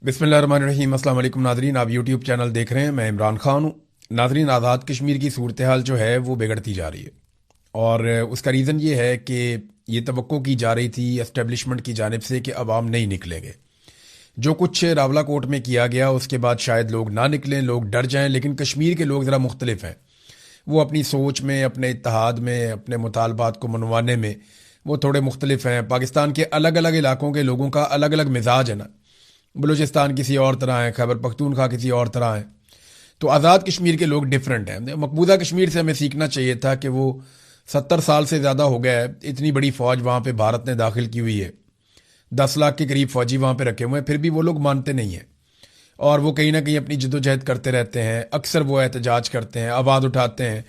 बिस्मिल्लाहिर्रहमानिर्रहीम। अस्सलाम वालेकुम नाजरीन, आप यूट्यूब चैनल देख रहे हैं। मैं इमरान खान हूँ। नाजरीन, आज़ाद कश्मीर की सूरत हाल जो है वो बिगड़ती जा रही है और उसका रीज़न ये है कि ये तवक्को की जा रही थी एस्टेब्लिशमेंट की जानिब से कि अवाम नहीं निकलेंगे। जो कुछ रावला कोट में किया गया उसके बाद शायद लोग ना निकलें, लोग डर जाएं, लेकिन कश्मीर के लोग ज़रा मुख्तलिफ हैं। वो अपनी सोच में, अपने इत्तेहाद में, अपने मुतालबात को मनवाने में वो थोड़े मुख्तलिफ हैं। पाकिस्तान के अलग अलग इलाकों के लोगों का अलग अलग मिजाज है ना। बलूचिस्तान किसी और तरह है, खैबर पख्तूनख्वा किसी और तरह है, तो आज़ाद कश्मीर के लोग डिफरेंट हैं। मकबूजा कश्मीर से हमें सीखना चाहिए था कि वो 70 साल से ज़्यादा हो गया है, इतनी बड़ी फ़ौज वहाँ पे भारत ने दाखिल की हुई है, 10 लाख के करीब फ़ौजी वहाँ पे रखे हुए हैं, फिर भी वो लोग मानते नहीं हैं और वो कहीं ना कहीं अपनी जद्दोजहद करते रहते हैं। अक्सर वो एहतजाज करते हैं, आवाज़ उठाते हैं।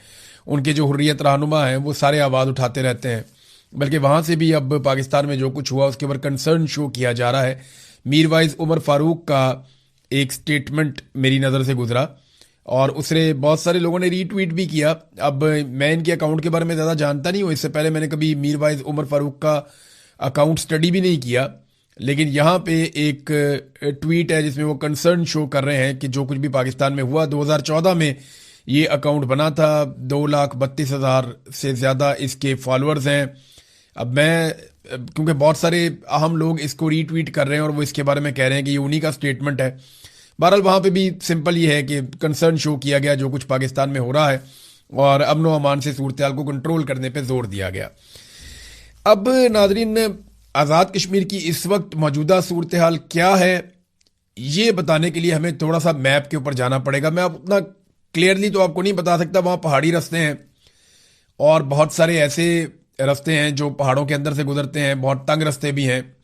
उनके जो हुर्रियत रहनुमा हैं वो सारे आवाज़ उठाते रहते हैं। बल्कि वहाँ से भी अब पाकिस्तान में जो कुछ हुआ उसके ऊपर कंसर्न शो किया जा रहा है। मीरवाइज उमर फारूक का एक स्टेटमेंट मेरी नज़र से गुजरा और उसने बहुत सारे लोगों ने रीट्वीट भी किया। अब मैं इनके अकाउंट के बारे में ज़्यादा जानता नहीं हूँ, इससे पहले मैंने कभी मीरवाइज उमर फारूक का अकाउंट स्टडी भी नहीं किया, लेकिन यहाँ पे एक ट्वीट है जिसमें वो कंसर्न शो कर रहे हैं कि जो कुछ भी पाकिस्तान में हुआ 2014 में ये अकाउंट बना था, 2,32,000 से ज़्यादा इसके फॉलोअर्स हैं। अब मैं क्योंकि बहुत सारे अहम लोग इसको रीट्वीट कर रहे हैं और वो इसके बारे में कह रहे हैं कि ये उन्हीं का स्टेटमेंट है। बहरहाल वहाँ पे भी सिंपल ये है कि कंसर्न शो किया गया जो कुछ पाकिस्तान में हो रहा है और अमन व अमान से सूरत हाल को कंट्रोल करने पे जोर दिया गया। अब नाजरीन, आज़ाद कश्मीर की इस वक्त मौजूदा सूरत हाल क्या है ये बताने के लिए हमें थोड़ा सा मैप के ऊपर जाना पड़ेगा। मैं अब उतना क्लियरली तो आपको नहीं बता सकता, वहाँ पहाड़ी रास्ते हैं और बहुत सारे ऐसे रास्ते हैं जो पहाड़ों के अंदर से गुजरते हैं, बहुत तंग रास्ते भी हैं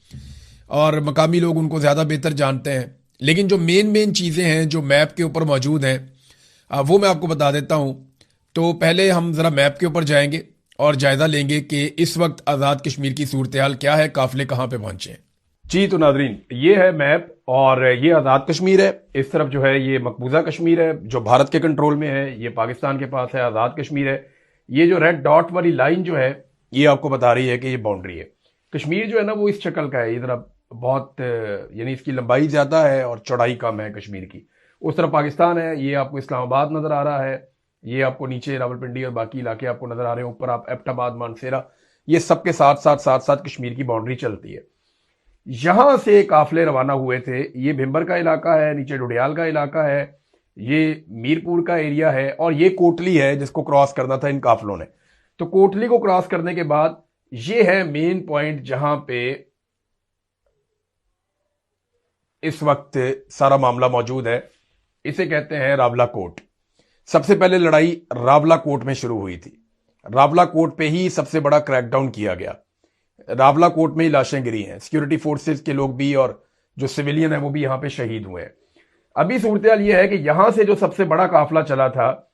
और मकामी लोग उनको ज़्यादा बेहतर जानते हैं। लेकिन जो मेन चीज़ें हैं जो मैप के ऊपर मौजूद हैं वो मैं आपको बता देता हूँ। तो पहले हम ज़रा मैप के ऊपर जाएंगे और जायज़ा लेंगे कि इस वक्त आज़ाद कश्मीर की सूरत हाल क्या है, काफिले कहाँ पे पहुंचे हैं। जी तो नाजरीन, ये है मैप और ये आज़ाद कश्मीर है। इस तरफ जो है ये मकबूजा कश्मीर है जो भारत के कंट्रोल में है, ये पाकिस्तान के पास है, आज़ाद कश्मीर है। ये जो रेड डॉट वाली लाइन जो है ये आपको बता रही है कि ये बाउंड्री है। कश्मीर जो है ना वो इस शक्ल का है, ये तरफ बहुत यानी इसकी लंबाई ज़्यादा है और चौड़ाई कम है कश्मीर की। उस तरफ पाकिस्तान है, ये आपको इस्लामाबाद नज़र आ रहा है, ये आपको नीचे रावलपिंडी और बाकी इलाके आपको नज़र आ रहे हैं, ऊपर आप एबटाबाद, मानसेरा, ये सबके साथ साथ कश्मीर की बाउंड्री चलती है। यहां से काफिले रवाना हुए थे। ये भिंबर का इलाका है, नीचे डुडियाल का इलाका है, ये मीरपुर का एरिया है और ये कोटली है जिसको क्रॉस करना था इन काफिलों ने। तो कोटली को क्रॉस करने के बाद ये है मेन पॉइंट जहां पे इस वक्त सारा मामला मौजूद है। इसे कहते हैं रावला कोट। सबसे पहले लड़ाई रावला कोट में शुरू हुई थी। रावला कोट पे ही सबसे बड़ा क्रैकडाउन किया गया। रावला कोट में ही लाशें गिरी हैं, सिक्योरिटी फोर्सेस के लोग भी और जो सिविलियन है वो भी यहां पे शहीद हुए हैं। अभी सूरत हाल यह है कि यहां से जो सबसे बड़ा काफिला चला था,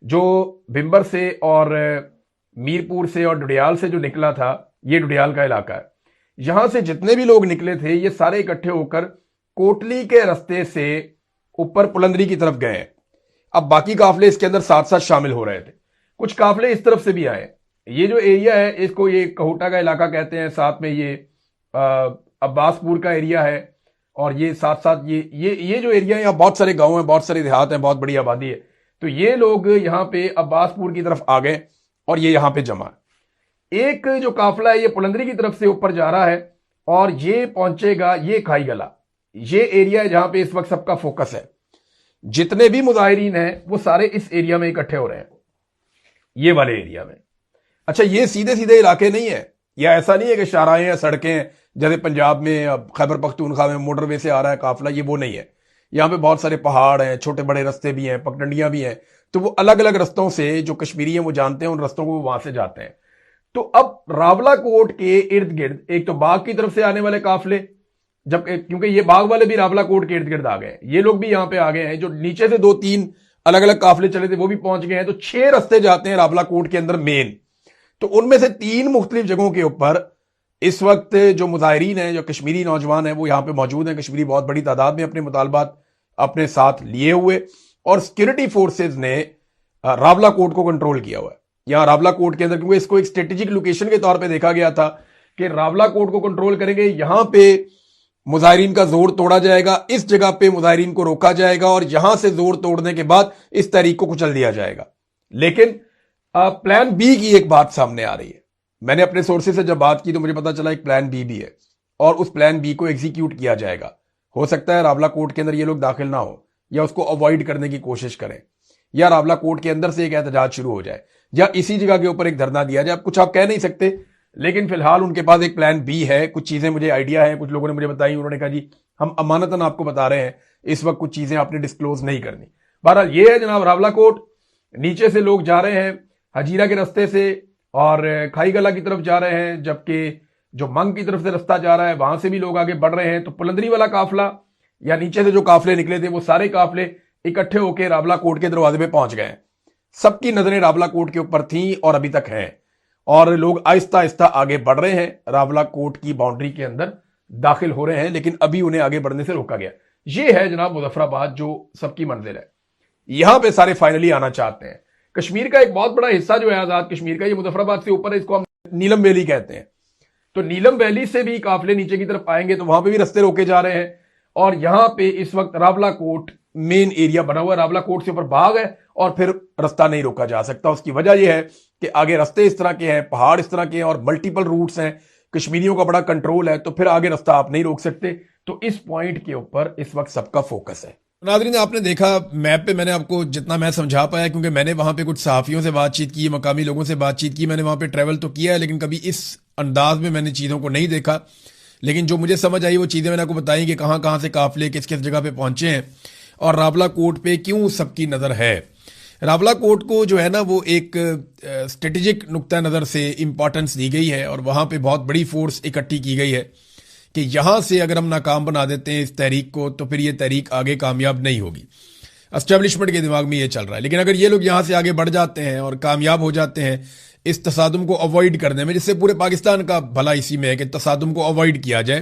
जो भिंबर से और मीरपुर से और डुडियाल से जो निकला था, ये डुडियाल का इलाका है। यहां से जितने भी लोग निकले थे ये सारे इकट्ठे होकर कोटली के रास्ते से ऊपर पुलंदरी की तरफ गए हैं। अब बाकी काफिले इसके अंदर साथ साथ शामिल हो रहे थे। कुछ काफिले इस तरफ से भी आए। ये जो एरिया है इसको ये कहोटा का इलाका कहते हैं, साथ में ये अब्बासपुर का एरिया है और ये साथ साथ ये जो एरिया है, यहाँ बहुत सारे गांव हैं, बहुत सारे देहात हैं, बहुत बड़ी आबादी है। तो ये लोग यहाँ पे अब्बासपुर की तरफ आ गए और ये यहाँ पे जमा। एक जो काफिला है ये पुलंदरी की तरफ से ऊपर जा रहा है और ये पहुंचेगा ये खाई गला। ये एरिया है जहां पे इस वक्त सबका फोकस है। जितने भी मुजाहिरीन हैं वो सारे इस एरिया में इकट्ठे हो रहे हैं, ये वाले एरिया में। अच्छा, ये सीधे सीधे इलाके नहीं है, या ऐसा नहीं है कि शाहराहें या सड़कें हैं जैसे पंजाब में खैबर पख्तूनख्वा में मोटरवे से आ रहा है काफिला, ये वो नहीं है। यहाँ पे बहुत सारे पहाड़ हैं, छोटे बड़े रास्ते भी हैं, पगडंडियां भी हैं। तो वो अलग अलग रास्तों से जो कश्मीरी हैं वो जानते हैं, उन रास्तों को वो वहां से जाते हैं। तो अब रावला कोट के इर्द गिर्द एक तो बाग की तरफ से आने वाले काफिले, जब क्योंकि ये बाग वाले भी रावला कोट के इर्द गिर्द आ गए, ये लोग भी यहां पे आ गए हैं। जो नीचे से 2-3 अलग अलग काफिले चले थे वो भी पहुंच गए हैं। तो 6 रास्ते जाते हैं रावला कोट के अंदर मेन। तो उनमें से 3 मुख्तलिफ जगहों के ऊपर इस वक्त जो मुजाहिरीन हैं, जो कश्मीरी नौजवान हैं, वो यहाँ पे मौजूद हैं। कश्मीरी बहुत बड़ी तादाद में अपने मुतालबात अपने साथ लिए हुए और सिक्योरिटी फोर्सेज ने रावला कोट को कंट्रोल किया हुआ है। यहाँ रावला कोट के अंदर, क्योंकि इसको एक स्ट्रेटेजिक लोकेशन के तौर पे देखा गया था कि रावला कोट को कंट्रोल करेंगे, यहां पे मुजाहिरीन का जोर तोड़ा जाएगा, इस जगह पे मुजाहिरीन को रोका जाएगा और यहां से जोर तोड़ने के बाद इस तहरीक को कुचल दिया जाएगा। लेकिन प्लान बी की एक बात सामने आ रही है। मैंने अपने सोर्सेज से जब बात की तो मुझे पता चला एक प्लान बी भी है और उस प्लान बी को एग्जीक्यूट किया जाएगा। हो सकता है रावला कोर्ट के अंदर ये लोग दाखिल ना हो या उसको अवॉइड करने की कोशिश करें, या रावला कोर्ट के अंदर से एक एहतजाज शुरू हो जाए, या इसी जगह के ऊपर एक धरना दिया जाए। अब कुछ आप कह नहीं सकते, लेकिन फिलहाल उनके पास एक प्लान बी है। कुछ चीजें मुझे आइडिया है, कुछ लोगों ने मुझे बताई, उन्होंने कहा जी हम अमानतन आपको बता रहे हैं, इस वक्त कुछ चीजें आपने डिस्क्लोज नहीं करनी। बहरहाल ये है जनाब, रावला कोर्ट नीचे से लोग जा रहे हैं हजीरा के रास्ते से और खाई गला की तरफ जा रहे हैं, जबकि जो मंग की तरफ से रास्ता जा रहा है वहां से भी लोग आगे बढ़ रहे हैं। तो पुलंदरी वाला काफिला या नीचे से जो काफिले निकले थे वो सारे काफिले इकट्ठे होकर रावला कोर्ट के दरवाजे पे पहुंच गए। सबकी नजरें रावला कोर्ट के ऊपर थी और अभी तक हैं, और लोग आहिस्ता आहिस्ता आगे बढ़ रहे हैं, रावला कोर्ट की बाउंड्री के अंदर दाखिल हो रहे हैं, लेकिन अभी उन्हें आगे बढ़ने से रोका गया। ये है जनाब मुजफ्फराबाद जो सबकी मंजिल है, यहां पे सारे फाइनली आना चाहते हैं। कश्मीर का एक बहुत बड़ा हिस्सा जो है आजाद कश्मीर का, ये मुजफ्फराबाद से ऊपर है, इसको हम नीलम वैली कहते हैं। तो नीलम वैली से भी काफिले नीचे की तरफ आएंगे तो वहां पे भी रास्ते रोके जा रहे हैं, और यहां पे इस वक्त रावला कोर्ट मेन एरिया बना हुआ है। रावला कोर्ट से ऊपर बाग है और फिर रास्ता नहीं रोका जा सकता। उसकी वजह यह है कि आगे रास्ते इस तरह के हैं, पहाड़ इस तरह के हैं और मल्टीपल रूट्स हैं, कश्मीरियों का बड़ा कंट्रोल है, तो फिर आगे रास्ता आप नहीं रोक सकते। तो इस पॉइंट के ऊपर इस वक्त सबका फोकस है। नाज़रीन, आपने देखा मैप पे, मैंने आपको जितना मैं समझा पाया, क्योंकि मैंने वहां पे कुछ सहाफ़ियों से बातचीत की, मकामी लोगों से बातचीत की, मैंने वहां पे ट्रैवल तो किया है, लेकिन कभी इस अंदाज में मैंने चीज़ों को नहीं देखा। लेकिन जो मुझे समझ आई वो चीज़ें मैंने आपको बताई कि कहाँ कहाँ से काफिले किस किस जगह पे पहुंचे हैं और रावला कोर्ट पे क्यों सबकी नज़र है। रावला कोर्ट को जो है ना वो एक स्ट्रेटेजिक नुक्ता नज़र से इंपॉर्टेंस दी गई है और वहाँ पे बहुत बड़ी फोर्स इकट्ठी की गई है कि यहाँ से अगर हम नाकाम बना देते हैं इस तहरीक को तो फिर ये तहरीक आगे कामयाब नहीं होगी। एस्टेब्लिशमेंट के दिमाग में ये चल रहा है। लेकिन अगर ये लोग यहाँ से आगे बढ़ जाते हैं और कामयाब हो जाते हैं इस तसादुम को अवॉइड करने में, जिससे पूरे पाकिस्तान का भला इसी में है कि तसादुम को अवॉइड किया जाए,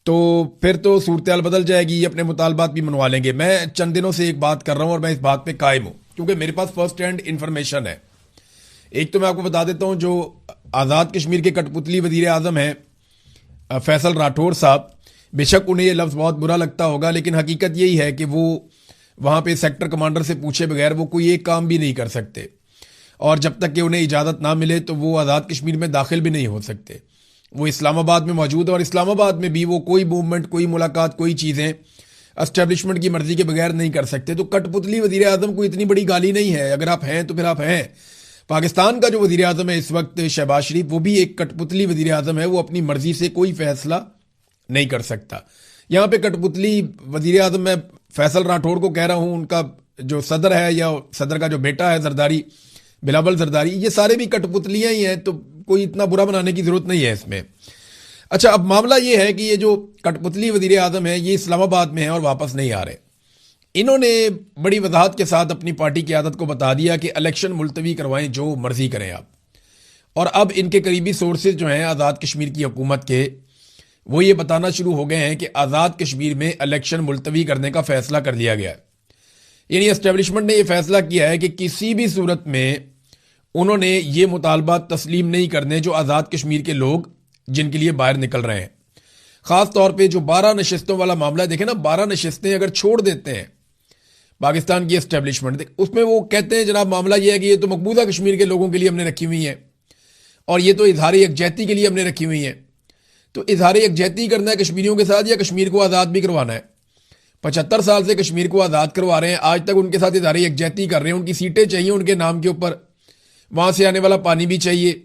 तो फिर तो सूरत बदल जाएगी, ये अपने मुतालबात भी मनवा लेंगे। मैं चंद दिनों से एक बात कर रहा हूँ और मैं इस बात पे कायम हूँ क्योंकि मेरे पास फर्स्ट हैंड इंफॉर्मेशन है। एक तो मैं आपको बता देता हूँ, जो आज़ाद कश्मीर के कठपुतली वजीर आज़म हैं फैसल राठौर साहब, बेशक उन्हें ये लफ्ज़ बहुत बुरा लगता होगा, लेकिन हकीकत यही है कि वो वहाँ पे सेक्टर कमांडर से पूछे बगैर वो कोई एक काम भी नहीं कर सकते, और जब तक कि उन्हें इजाज़त ना मिले तो वो आज़ाद कश्मीर में दाखिल भी नहीं हो सकते। वो इस्लामाबाद में मौजूद है और इस्लामाबाद में भी वो कोई मूवमेंट, कोई मुलाकात, कोई चीज़ें एस्टेब्लिशमेंट की मर्जी के बगैर नहीं कर सकते। तो कठपुतली वजीर आज़म को इतनी बड़ी गाली नहीं है, अगर आप हैं तो फिर आप हैं। पाकिस्तान का जो वजीर आज़म है इस वक्त शहबाज शरीफ, वो भी एक कठपुतली वजीर आज़म है, वो अपनी मर्जी से कोई फैसला नहीं कर सकता। यहाँ पे कठपुतली वजीर आज़म मैं फैसल राठौर को कह रहा हूँ, उनका जो सदर है या सदर का जो बेटा है जरदारी, बिलावल जरदारी, ये सारे भी कठपुतलियाँ ही हैं, तो कोई इतना बुरा बनाने की जरूरत नहीं है इसमें। अच्छा, अब मामला ये है कि ये जो कठपुतली वजीर आज़म है ये इस्लामाबाद में है और वापस नहीं आ रहे। इन्होंने बड़ी वजाहत के साथ अपनी पार्टी की आदत को बता दिया कि इलेक्शन मुलतवी करवाएं, जो मर्जी करें आप। और अब इनके करीबी सोर्सेज जो हैं आज़ाद कश्मीर की हुकूमत के, वो ये बताना शुरू हो गए हैं कि आज़ाद कश्मीर में इलेक्शन मुलतवी करने का फैसला कर लिया गया है। यानी एस्टेब्लिशमेंट ने यह फैसला किया है कि किसी भी सूरत में उन्होंने ये मुतालबा तस्लीम नहीं करने जो आज़ाद कश्मीर के लोग जिनके लिए बाहर निकल रहे हैं। ख़ास तौर पे जो 12 नशिस्तों वाला मामला है, देखें ना, 12 नशिस्तें अगर छोड़ देते हैं पाकिस्तान की एस्टेब्लिशमेंट, उसमें वो कहते हैं जनाब मामला ये है कि ये तो मकबूजा कश्मीर के लोगों के लिए हमने रखी हुई है और ये तो इजहार यकजहती के लिए हमने रखी हुई है। तो इजहार यकजहती करना है कश्मीरियों के साथ या कश्मीर को आज़ाद भी करवाना है? 75 साल से कश्मीर को आज़ाद करवा रहे हैं, आज तक उनके साथ इजहार यकजहती कर रहे हैं। उनकी सीटें चाहिए उनके नाम के ऊपर, वहाँ से आने वाला पानी भी चाहिए,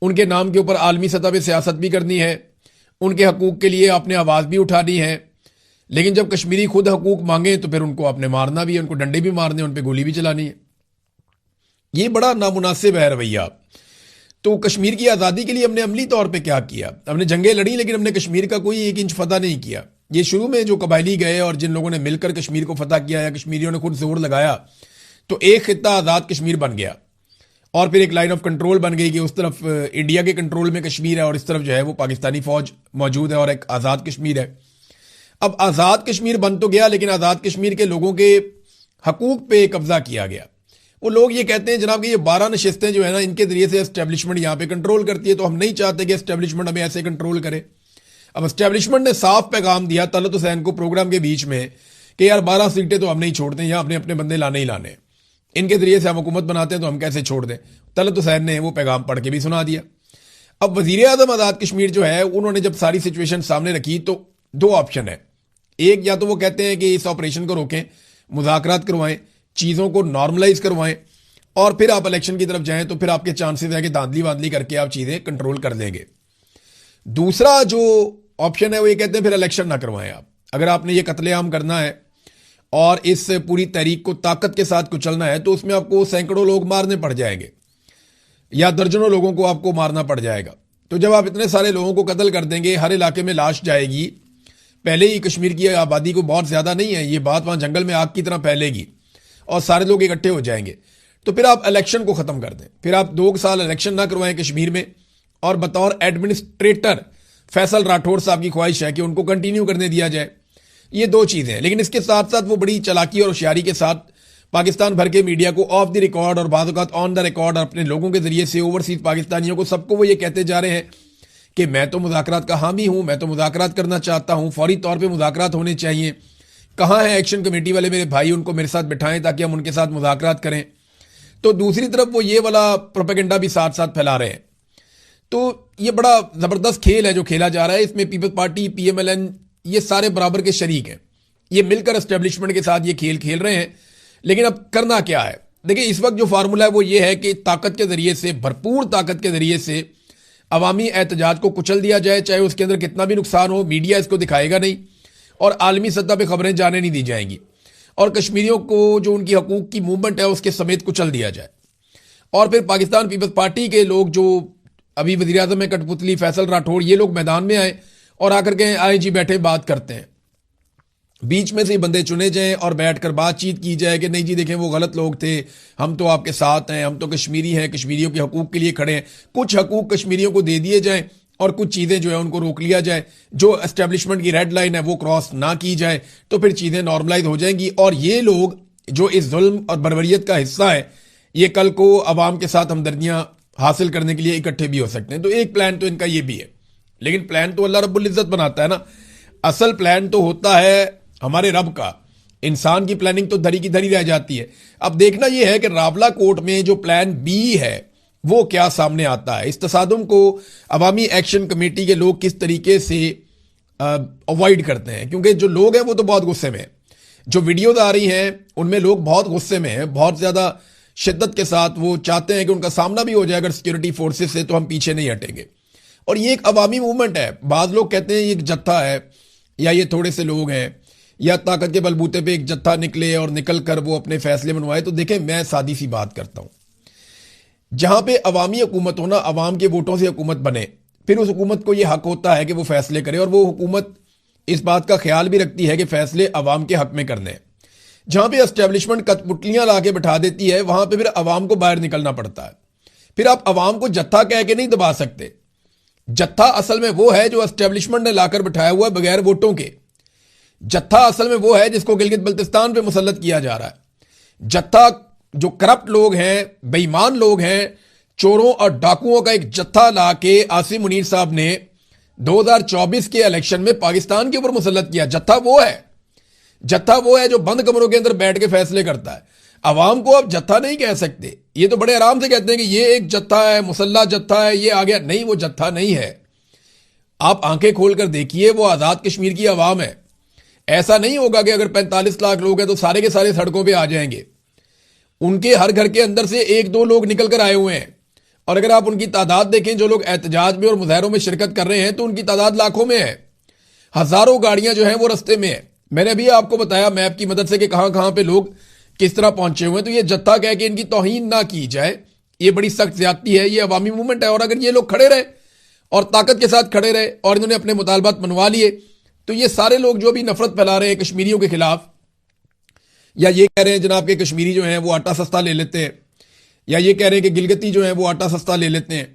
उनके नाम के ऊपर आलमी सतह पर सियासत भी करनी है, उनके हकूक़ के लिए आपने आवाज़ भी उठानी है। लेकिन जब कश्मीरी खुद हकूक़ मांगे तो फिर उनको आपने मारना भी है, उनको डंडे भी मारने, उन पर गोली भी चलानी है। ये बड़ा नामुनासिब है रवैया। तो कश्मीर की आज़ादी के लिए हमने अमली तौर पे क्या किया? हमने जंगें लड़ी, लेकिन हमने कश्मीर का कोई 1 इंच फतह नहीं किया। ये शुरू में जो कबायली गए और जिन लोगों ने मिलकर कश्मीर को फतह किया या कश्मीरियों ने खुद जोर लगाया, तो एक खित्ता आज़ाद कश्मीर बन गया और फिर एक लाइन ऑफ कंट्रोल बन गई कि उस तरफ इंडिया के कंट्रोल में कश्मीर है और इस तरफ जो है वो पाकिस्तानी फौज मौजूद है और एक आज़ाद कश्मीर है। अब आज़ाद कश्मीर बन तो गया, लेकिन आज़ाद कश्मीर के लोगों के हकूक़ पे कब्जा किया गया। वो लोग ये कहते हैं जनाब कि ये 12 नशिस्तें जो है ना, इनके जरिए से एस्टेब्लिशमेंट यहाँ पे कंट्रोल करती है, तो हम नहीं चाहते कि एस्टेब्लिशमेंट हमें ऐसे कंट्रोल करे। अब एस्टेब्लिशमेंट ने साफ पैगाम दिया तलत हुसैन को प्रोग्राम के बीच में कि यार 12 सीटें तो हम नहीं छोड़ते, यहाँ अपने अपने बंदे लाने ही लाने, इनके जरिए से हम हुकूमत बनाते हैं तो हम कैसे छोड़ दें। तलत हुसैन ने वो पैगाम पढ़ के भी सुना दिया। अब वजीर आजम आज़ाद कश्मीर जो है, उन्होंने जब सारी सिचुएशन सामने रखी तो दो ऑप्शन है। एक, या तो वो कहते हैं कि इस ऑपरेशन को रोकें, मुज़ाकरात करवाएं, चीज़ों को नॉर्मलाइज करवाएं और फिर आप इलेक्शन की तरफ जाएं, तो फिर आपके चांसेस है कि धांधली वांधली करके आप चीज़ें कंट्रोल कर लेंगे। दूसरा जो ऑप्शन है वो ये कहते हैं फिर इलेक्शन ना करवाएं आप। अगर आपने ये कत्लेआम करना है और इस पूरी तहरीक को ताकत के साथ कुचलना है तो उसमें आपको सैकड़ों लोग मारने पड़ जाएंगे या दर्जनों लोगों को आपको मारना पड़ जाएगा। तो जब आप इतने सारे लोगों को कत्ल कर देंगे, हर इलाके में लाश जाएगी। पहले ही कश्मीर की आबादी को बहुत ज्यादा नहीं है, ये बात वहां जंगल में आग की तरह फैलेगी और सारे लोग इकट्ठे हो जाएंगे। तो फिर आप इलेक्शन को खत्म कर दें, फिर आप 2 साल इलेक्शन ना करवाएं कश्मीर में, और बतौर एडमिनिस्ट्रेटर फैसल राठौर साहब की ख्वाहिश है कि उनको कंटिन्यू करने दिया जाए। ये 2 चीजें हैं। लेकिन इसके साथ साथ वो बड़ी चालाकी और होशियारी के साथ पाकिस्तान भर के मीडिया को ऑफ द रिकॉर्ड और बाद ऑन द रिकॉर्ड और अपने लोगों के जरिए से ओवरसीज पाकिस्तानियों को सबको वो ये कहते जा रहे हैं कि मैं तो मुज़ाकरात का हामी हूं, मैं तो मुज़ाकरात करना चाहता हूं, फौरी तौर पे मुज़ाकरात होने चाहिए। कहां है एक्शन कमेटी वाले मेरे भाई, उनको मेरे साथ बिठाएं ताकि हम उनके साथ मुज़ाकरात करें। तो दूसरी तरफ वो ये वाला प्रोपेगेंडा भी साथ साथ फैला रहे हैं। तो ये बड़ा जबरदस्त खेल है जो खेला जा रहा है। इसमें पीपल्स पार्टी, PMLN, ये सारे बराबर के शरीक हैं। ये मिलकर एस्टेब्लिशमेंट के साथ ये खेल खेल रहे हैं। लेकिन अब करना क्या है? देखिए, इस वक्त जो फार्मूला है वो ये है कि ताकत के जरिए से, भरपूर ताकत के जरिए से अवामी एहतजाज को कुचल दिया जाए, चाहे उसके अंदर कितना भी नुकसान हो। मीडिया इसको दिखाएगा नहीं और आलमी सतह पे खबरें जाने नहीं दी जाएंगी, और कश्मीरियों को जो उनकी हकूक की मूवमेंट है उसके समेत कुचल दिया जाए। और फिर पाकिस्तान पीपल्स पार्टी के लोग जो अभी वज़ीर आज़म में कठपुतली फैसल राठौर, ये लोग मैदान में आए और आकर के आए जी बैठे बात करते हैं। बीच में से बंदे चुने जाएं और बैठकर बातचीत की जाए कि नहीं जी देखें वो गलत लोग थे, हम तो आपके साथ हैं, हम तो कश्मीरी हैं, कश्मीरियों के हकूक के लिए खड़े हैं। कुछ हकूक कश्मीरियों को दे दिए जाएं और कुछ चीज़ें जो है उनको रोक लिया जाए, जो एस्टेब्लिशमेंट की रेड लाइन है वो क्रॉस ना की जाए, तो फिर चीज़ें नॉर्मलाइज हो जाएंगी। और ये लोग जो इस जुल्म और बर्बरियत का हिस्सा है, ये कल को अवाम के साथ हमदर्दियां हासिल करने के लिए इकट्ठे भी हो सकते हैं। तो एक प्लान तो इनका ये भी है। लेकिन प्लान तो अल्लाह रब्बुल इज्जत बनाता है ना। असल प्लान तो होता है हमारे रब का। इंसान की प्लानिंग तो धरी की धरी रह जाती है। अब देखना यह है कि रावला कोर्ट में जो प्लान बी है वो क्या सामने आता है। इस तसादुम को अवामी एक्शन कमेटी के लोग किस तरीके से अवॉइड करते हैं, क्योंकि जो लोग हैं वो तो बहुत गुस्से में हैं। जो वीडियोज आ रही हैं उनमें लोग बहुत गुस्से में हैं, बहुत ज्यादा शिद्दत के साथ वो चाहते हैं कि उनका सामना भी हो जाए अगर सिक्योरिटी फोर्सेस से, तो हम पीछे नहीं हटेंगे। और ये एक अवामी मूवमेंट है। बाज लोग कहते हैं ये एक जत्था है या ये थोड़े से लोग हैं या ताकत के बलबूते पे एक जत्था निकले और निकल कर वो अपने फैसले मनवाए। तो देखें, मैं सादी सी बात करता हूं, जहां पे अवामी हुकूमत होना, अवाम के वोटों से हुकूमत बने, फिर उस हुकूमत को यह हक होता है कि वो फैसले करे, और वो हुकूमत इस बात का ख्याल भी रखती है कि फैसले अवाम के हक में करने हैं। जहां पे एस्टेब्लिशमेंट कठपुतलियां ला के बैठा देती है, वहां पे फिर अवाम को बाहर निकलना पड़ता है। फिर आप अवाम को जत्था कह के नहीं दबा सकते। जत्था असल में वो है जो एस्टेब्लिशमेंट ने लाकर बैठाया हुआ है बगैर वोटों के। जत्था असल में वो है जिसको गिलगित बल्तिस्तान पे मुसल्लत किया जा रहा है। जत्था जो करप्ट लोग हैं, बेईमान लोग हैं, चोरों और डाकुओं का एक जत्था ला के आसिम मुनीर साहब ने 2024 के इलेक्शन में पाकिस्तान के ऊपर मुसल्लत किया। जत्था वो है, जत्था वो है जो बंद कमरों के अंदर बैठ के फैसले करता है। अवाम को आप जत्था नहीं कह सकते। ये तो बड़े आराम से कहते हैं कि ये एक जत्था है, मुसल्ला जत्था है, ये आ गया। नहीं, वो जत्था नहीं है। आप आंखें खोलकर देखिए, वो आजाद कश्मीर की आवाम है। ऐसा नहीं होगा कि अगर 45 लाख लोग हैं तो सारे के सारे सड़कों पे आ जाएंगे। उनके हर घर के अंदर से 1-2 लोग निकल कर आए हुए हैं। और अगर आप उनकी तादाद देखें, जो लोग एहतजाज में और मुजाहरों में शिरकत कर रहे हैं, तो उनकी तादाद लाखों में है। हजारों गाड़ियां जो हैं वो रस्ते में है। मैंने अभी आपको बताया मैप की मदद से कि कहां कहां पे लोग किस तरह पहुंचे हुए हैं। तो ये जत्था कह के इनकी तौहीन ना की जाए, ये बड़ी सख्त ज्यादती है। ये अवामी मूवमेंट है, और अगर ये लोग खड़े रहे और ताकत के साथ खड़े रहे और इन्होंने अपने मुतालबात मनवा लिए, तो ये सारे लोग जो भी नफरत फैला रहे हैं कश्मीरियों के खिलाफ, या ये कह रहे हैं जनाब के कश्मीरी जो हैं वो आटा सस्ता ले लेते हैं, या ये कह रहे हैं कि गिलगती जो है वो आटा सस्ता ले लेते हैं,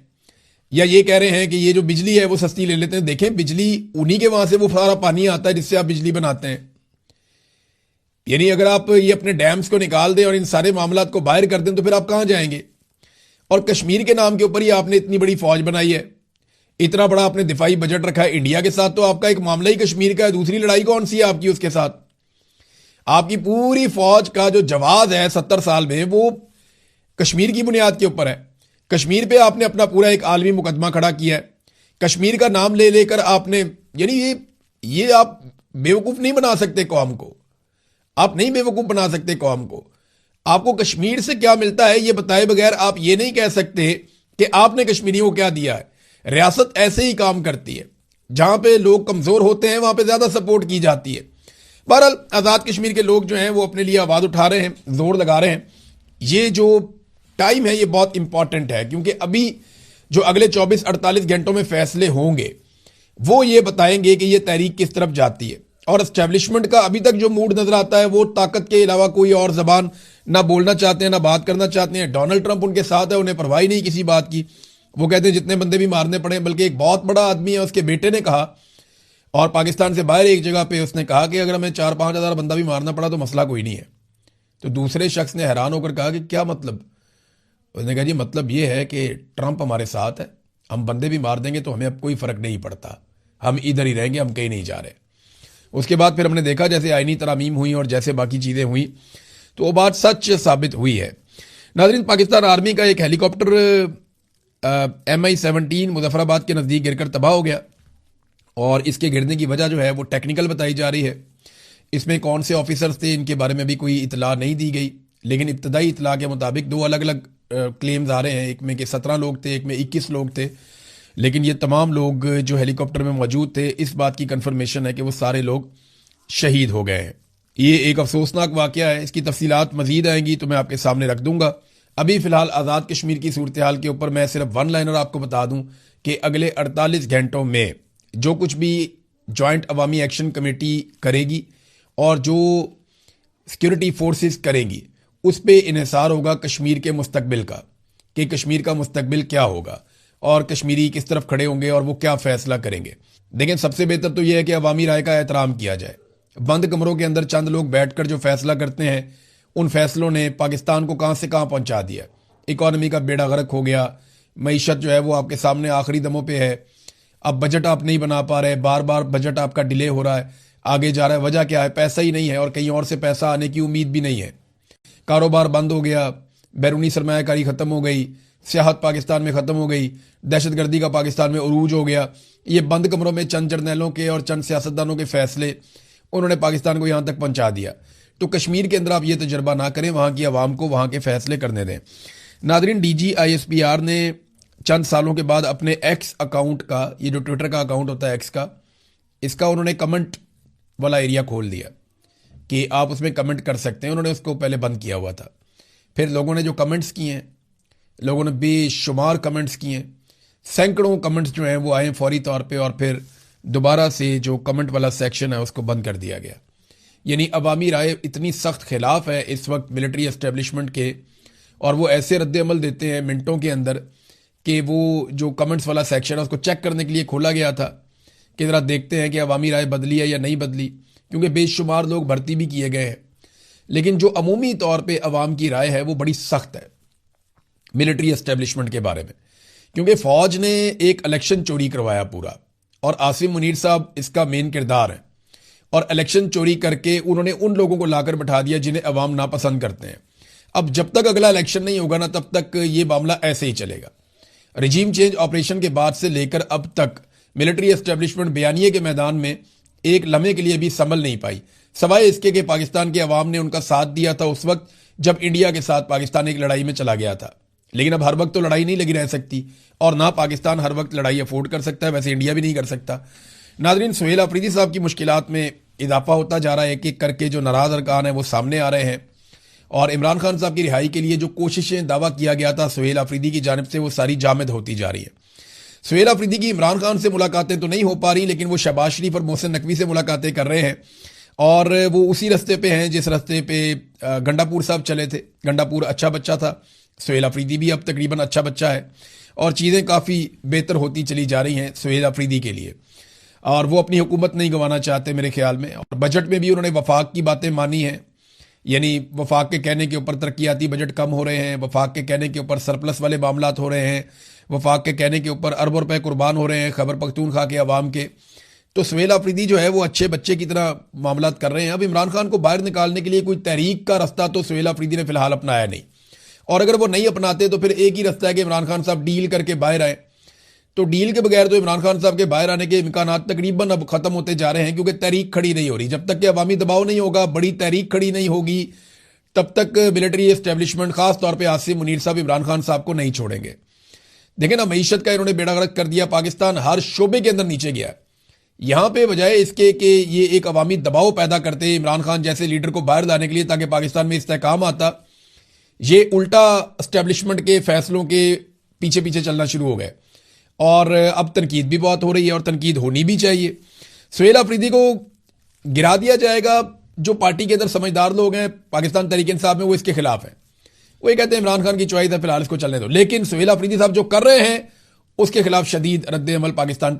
या ये कह रहे हैं कि ये जो बिजली है वो सस्ती ले लेते हैं। देखें, बिजली उन्हीं के वहां से वो सारा पानी आता है जिससे आप बिजली बनाते हैं। यानी अगर आप ये अपने डैम्स को निकाल दें और इन सारे मामलात को बाहर कर दें, तो फिर आप कहां जाएंगे? और कश्मीर के नाम के ऊपर ही आपने इतनी बड़ी फौज बनाई है, इतना बड़ा आपने दिफाई बजट रखा है इंडिया के साथ, तो आपका एक मामला ही कश्मीर का है, दूसरी लड़ाई कौन सी है आपकी उसके साथ? आपकी पूरी फौज का जो जवाब है 70 साल में वो कश्मीर की बुनियाद के ऊपर है। कश्मीर पे आपने अपना पूरा एक आलमी मुकदमा खड़ा किया है, कश्मीर का नाम ले लेकर आपने, यानी ये आप बेवकूफ नहीं बना सकते कौम को, आप नहीं बेवकूफ बना सकते कौम को। आपको कश्मीर से क्या मिलता है ये बताए बगैर आप ये नहीं कह सकते कि आपने कश्मीरियों को क्या दिया है। रियासत ऐसे ही काम करती है, जहां पे लोग कमजोर होते हैं वहां पे ज्यादा सपोर्ट की जाती है। बहरहाल आजाद कश्मीर के लोग जो हैं वो अपने लिए आवाज उठा रहे हैं, जोर लगा रहे हैं। ये जो टाइम है ये बहुत इंपॉर्टेंट है, क्योंकि अभी जो अगले 24-48 घंटों में फैसले होंगे वो ये बताएंगे कि ये तहरीक किस तरफ जाती है। और एस्टेब्लिशमेंट का अभी तक जो मूड नजर आता है वो ताकत के अलावा कोई और जबान ना बोलना चाहते हैं ना बात करना चाहते हैं। डोनाल्ड ट्रंप उनके साथ है, उन्हें परवाह ही नहीं किसी बात की। वो कहते हैं जितने बंदे भी मारने पड़े, बल्कि एक बहुत बड़ा आदमी है उसके बेटे ने कहा, और पाकिस्तान से बाहर एक जगह पे उसने कहा कि अगर हमें 4-5 हज़ार बंदा भी मारना पड़ा तो मसला कोई नहीं है। तो दूसरे शख्स ने हैरान होकर कहा कि क्या मतलब? उसने कहा जी मतलब ये है कि ट्रंप हमारे साथ है, हम बंदे भी मार देंगे तो हमें अब कोई फर्क नहीं पड़ता, हम इधर ही रहेंगे, हम कहीं नहीं जा रहे। उसके बाद फिर हमने देखा जैसे आईनी तरामीम हुई और जैसे बाकी चीज़ें हुई तो वो बात सच साबित हुई है। नाज़रीन, पाकिस्तान आर्मी का एक हेलीकॉप्टर MI-17 मुजफ्फराबाद के नज़दीक गिरकर तबाह हो गया, और इसके गिरने की वजह जो है वो टेक्निकल बताई जा रही है। इसमें कौन से ऑफिसर्स थे इनके बारे में भी कोई इतला नहीं दी गई, लेकिन इब्तदाई इतला के मुताबिक 2 अलग अलग क्लेम्स आ रहे हैं, एक में कि 17 लोग थे, एक में 21 लोग थे। लेकिन ये तमाम लोग जो हेलीकॉप्टर में मौजूद थे, इस बात की कन्फर्मेशन है कि वो सारे लोग शहीद हो गए हैं। ये एक अफसोसनाक वाकया है, इसकी तफसीलात मजीद आएंगी तो मैं आपके सामने रख दूंगा। अभी फिलहाल आज़ाद कश्मीर की सूरत हाल के ऊपर मैं सिर्फ वन लाइनर आपको बता दूं कि अगले 48 घंटों में जो कुछ भी जॉइंट अवामी एक्शन कमेटी करेगी और जो सिक्योरिटी फोर्सेस करेंगी उस पर इन्हिसार होगा कश्मीर के मुस्तकबिल का, कि कश्मीर का मुस्तकबिल क्या होगा और कश्मीरी किस तरफ खड़े होंगे और वो क्या फैसला करेंगे। लेकिन सबसे बेहतर तो यह है कि अवामी राय का एहतराम किया जाए। बंद कमरों के अंदर चंद लोग बैठकर जो फैसला करते हैं, उन फैसलों ने पाकिस्तान को कहां से कहां पहुंचा दिया। इकॉनमी का बेड़ा गर्क हो गया, मईशत जो है वो आपके सामने आखिरी दमों पे है। अब बजट आप नहीं बना पा रहे, बार बार बजट आपका डिले हो रहा है, आगे जा रहा है। वजह क्या है? पैसा ही नहीं है और कहीं और से पैसा आने की उम्मीद भी नहीं है। कारोबार बंद हो गया, बैरूनी सरमायाकारी ख़त्म हो गई, सियाहत पाकिस्तान में ख़त्म हो गई, दहशतगर्दी का पाकिस्तान में उरूज हो गया। ये बंद कमरों में चंद जर्नैलों के और चंद सियासतदानों के फैसले उन्होंने पाकिस्तान को यहाँ तक पहुँचा दिया। तो कश्मीर के अंदर आप ये तजर्बा ना करें, वहाँ की आवाम को वहाँ के फैसले करने दें। नादरीन, DGISPR ने चंद सालों के बाद अपने एक्स अकाउंट का, ये जो ट्विटर का अकाउंट होता है एक्स का, इसका उन्होंने कमेंट वाला एरिया खोल दिया कि आप उसमें कमेंट कर सकते हैं। उन्होंने उसको पहले बंद किया हुआ था। फिर लोगों ने जो कमेंट्स किए हैं, लोगों ने बेशुमार कमेंट्स किए हैं, सैकड़ों कमेंट्स जो हैं वो आए फौरी तौर पे, और फिर दोबारा से जो कमेंट वाला सेक्शन है उसको बंद कर दिया गया। यानी अवामी राय इतनी सख्त खिलाफ है इस वक्त मिलिट्री एस्टेब्लिशमेंट के, और वो ऐसे रद्द अमल देते हैं मिनटों के अंदर कि वो जो कमेंट्स वाला सेक्शन है उसको चेक करने के लिए खोला गया था कि ज़रा देखते हैं कि अवामी राय बदली है या नहीं बदली, क्योंकि बेशुमार लोग भर्ती भी किए गए हैं। लेकिन जो अमूमी तौर पे अवाम की राय है वो बड़ी सख्त है मिलिट्री एस्टेब्लिशमेंट के बारे में, क्योंकि फ़ौज ने एक इलेक्शन चोरी करवाया पूरा, और आसिम मुनीर साहब इसका मेन किरदार है। और इलेक्शन चोरी करके उन्होंने उन लोगों को लाकर बैठा दिया जिन्हें अवाम नापसंद करते हैं। अब जब तक अगला इलेक्शन नहीं होगा ना, तब तक ये मामला ऐसे ही चलेगा। रिजीम चेंज ऑपरेशन के बाद से लेकर अब तक मिलिट्री एस्टेब्लिशमेंट बयानिए के मैदान में एक लम्हे के लिए भी संभल नहीं पाई, सवाए इसके कि पाकिस्तान की आवाम ने उनका साथ दिया था उस वक्त जब इंडिया के साथ पाकिस्तान एक लड़ाई में चला गया था। लेकिन अब हर वक्त तो लड़ाई नहीं लगी रह सकती, और ना पाकिस्तान हर वक्त लड़ाई अफोर्ड कर सकता है, वैसे इंडिया भी नहीं कर सकता। नाजरीन, सुहेल अफरीदी साहब की मुश्किलात में इजाफा होता जा रहा है, एक एक करके जो नाराज अरकान है वो सामने आ रहे हैं, और इमरान खान साहब की रिहाई के लिए जो कोशिशें दावा किया गया था सुहेल अफरीदी की जानिब से, वो सारी जामिद होती जा रही है। सुहेल अफरीदी की इमरान खान से मुलाकातें तो नहीं हो पा रही, लेकिन वो शहबाज शरीफ और मोहसिन नकवी से मुलाकातें कर रहे हैं, और वो उसी रास्ते पे हैं जिस रास्ते पे गंडापुर साहब चले थे। गंडापुर अच्छा बच्चा था, सुहेल अफरीदी भी अब तकरीबन अच्छा बच्चा है, और चीज़ें काफ़ी बेहतर होती चली जा रही हैं सुहेल अफरीदी के लिए, और वो अपनी हुकूमत नहीं गंवाना चाहते मेरे ख्याल में। और बजट में भी उन्होंने वफाक की बातें मानी हैं, यानी वफाक के कहने के ऊपर तरक्याती बजट कम हो रहे हैं, वफाक के कहने के ऊपर सरप्लस वाले मामलात हो रहे हैं, वफाक के कहने के ऊपर अरबों रुपए कुर्बान हो रहे हैं खैबर पख्तूनख्वा के अवाम के। तो सुहेल आफरीदी जो है वो अच्छे बच्चे की तरह मामलात कर रहे हैं। अब इमरान खान को बाहर निकालने के लिए कोई तहरीक का रास्ता तो सुहेल आफरीदी ने फिलहाल अपनाया नहीं, और अगर वो नहीं अपनाते तो फिर एक ही रास्ता है कि इमरान खान साहब डील करके बाहर आए। तो डील के बगैर तो इमरान खान साहब के बाहर आने के इम्कान तकरीबन अब खत्म होते जा रहे हैं, क्योंकि तहरीक खड़ी नहीं हो रही। जब तक कि अवामी दबाव नहीं होगा, बड़ी तहरीक खड़ी नहीं होगी, तब तक मिलिट्री एस्टेब्लिशमेंट खास तौर पर आसिम मुनीर साहब इमरान खान साहब को नहीं छोड़ेंगे। देखें ना, मईशत का इन्होंने बेड़ा गर्क कर दिया, पाकिस्तान हर शोबे के अंदर नीचे गया है। यहां पे बजाय इसके कि ये एक अवामी दबाव पैदा करते इमरान खान जैसे लीडर को बाहर लाने के लिए ताकि पाकिस्तान में इस्तेहकाम आता, ये उल्टा एस्टेब्लिशमेंट के फैसलों के पीछे पीछे चलना शुरू हो गए। और अब तनकीद भी बहुत हो रही है, और तनकीद होनी भी चाहिए। सुहेल आफरीदी को गिरा दिया जाएगा। जो पार्टी के अंदर समझदार लोग हैं पाकिस्तान तहरीक इंसाफ में, वो इसके खिलाफ हैं। वो ये कहते हैं इमरान खान की चॉइस है, फिलहाल इसको चलने दो। लेकिन सुहेल आफरीदी साहब जो कर रहे हैं उसके खिलाफ शदीद रद्द अमल पाकिस्तान